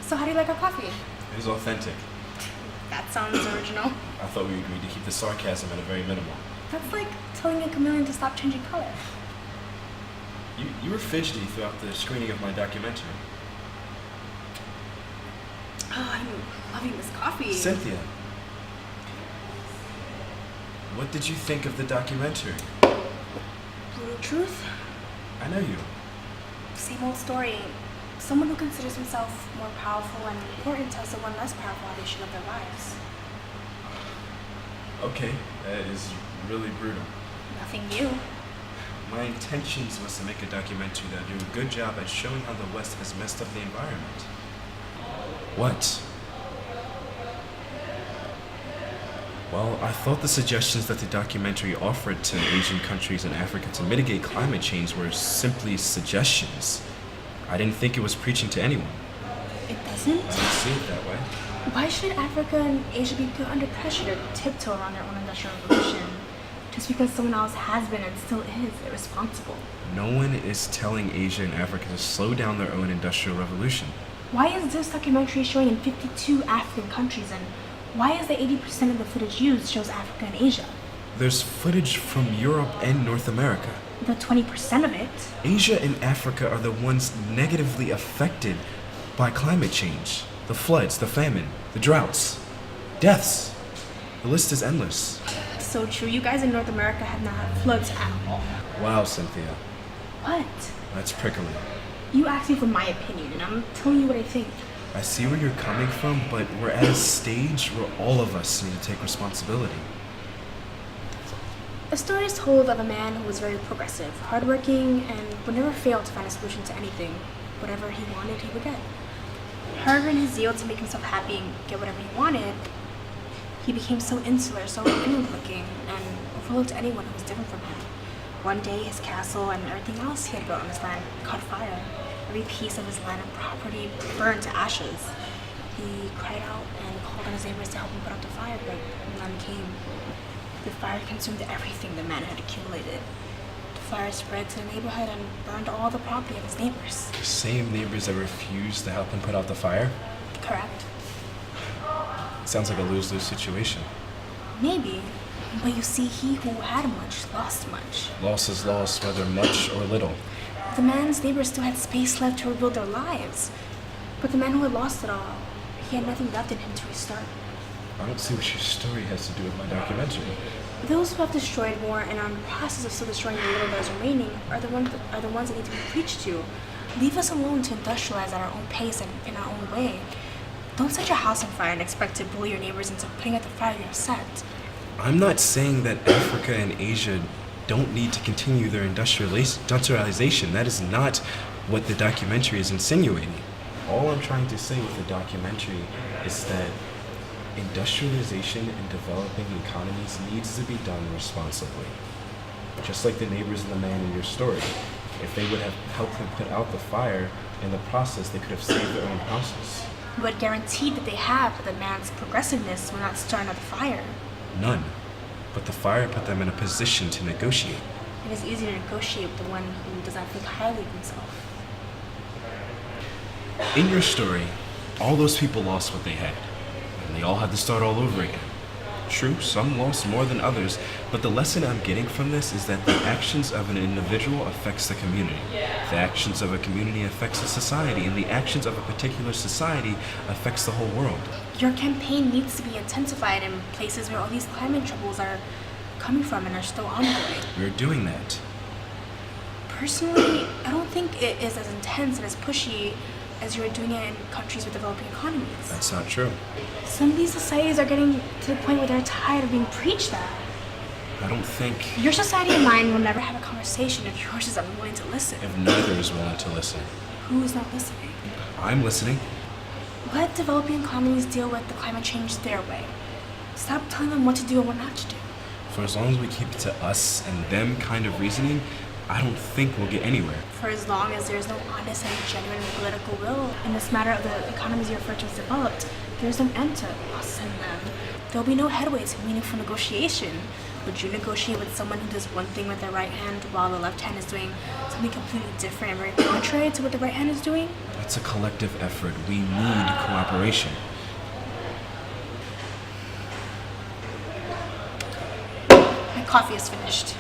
So how do you like our coffee? It is authentic. That sounds original. I thought we agreed to keep the sarcasm at a very minimal. That's like telling a chameleon to stop changing color. You were fidgety throughout the screening of my documentary. Oh, I'm loving this coffee. Cynthia, what did you think of the documentary? Brutal truth? I know you. Same old story. Someone who considers himself more powerful and important tells someone less powerful how they should live their lives. Okay, that is really brutal. Nothing new. My intentions was to make a documentary that do a good job at showing how the West has messed up the environment. What? Well, I thought the suggestions that the documentary offered to Asian countries and Africa to mitigate climate change were simply suggestions. I didn't think it was preaching to anyone. It doesn't? I don't see it that way. Why should Africa and Asia be put under pressure to tiptoe around their own industrial revolution? Just because someone else has been and still is irresponsible. No one is telling Asia and Africa to slow down their own industrial revolution. Why is this documentary showing in 52 African countries, and why is the 80% of the footage used shows Africa and Asia? There's footage from Europe and North America. The 20% of it? Asia and Africa are the ones negatively affected by climate change. The floods, the famine, the droughts, deaths. The list is endless. So true. You guys in North America have not had floods at all. Wow, Cynthia. What? That's prickly. You asked me for my opinion, and I'm telling you what I think. I see where you're coming from, but we're at a stage where all of us need to take responsibility. A story is told of a man who was very progressive, hardworking, and would never fail to find a solution to anything. Whatever he wanted, he would get. However, in his zeal to make himself happy and get whatever he wanted, he became so insular, so inward-looking, and overlooked anyone who was different from him. One day, his castle and everything else he had built on his land caught fire. Every piece of his land and property burned to ashes. He cried out and called on his neighbors to help him put out the fire, but none came. The fire consumed everything the man had accumulated. The fire spread to the neighborhood and burned all the property of his neighbors. The same neighbors that refused to help him put out the fire? Correct. Sounds like a lose-lose situation. Maybe, but you see, he who had much lost much. Loss is loss, whether much or little. The man's neighbors still had space left to rebuild their lives. But the man who had lost it all, he had nothing left in him to restart. I don't see what your story has to do with my documentary. Those who have destroyed more and are in the process of still destroying the little that is remaining are the ones that need to be preached to. Leave us alone to industrialize at our own pace and in our own way. Don't set your house on fire and expect to bully your neighbors into putting out the fire yourself. I'm not saying that Africa and Asia don't need to continue their industrialization. That is not what the documentary is insinuating. All I'm trying to say with the documentary is that industrialization in developing economies needs to be done responsibly. Just like the neighbors of the man in your story. If they would have helped him put out the fire, in the process they could have saved their own houses. What guaranteed that they have that the man's progressiveness will not start another fire? None. But the fire put them in a position to negotiate. It is easier to negotiate with the one who does not think highly of himself. In your story, all those people lost what they had, and they all had to start all over again. True, some lost more than others, but the lesson I'm getting from this is that the actions of an individual affects the community. The actions of a community affects a society, and the actions of a particular society affects the whole world. Your campaign needs to be intensified in places where all these climate troubles are coming from and are still ongoing. We're doing that. Personally, I don't think it is as intense and as pushy as you're doing it in countries with developing economies. That's not true. Some of these societies are getting to the point where they're tired of being preached at. I don't think... Your society and mine will never have a conversation if yours is unwilling to listen. If neither is willing to listen. Who is not listening? I'm listening. Let developing economies deal with the climate change their way. Stop telling them what to do and what not to do. For as long as we keep it to us and them kind of reasoning, I don't think we'll get anywhere. For as long as there's no honest and genuine political will in this matter of the economies you refer to as developed, there's no end to us and them. There'll be no headway to meaningful negotiation. Would you negotiate with someone who does one thing with their right hand while the left hand is doing something completely different and very contrary to what the right hand is doing? It's a collective effort. We need cooperation. My coffee is finished.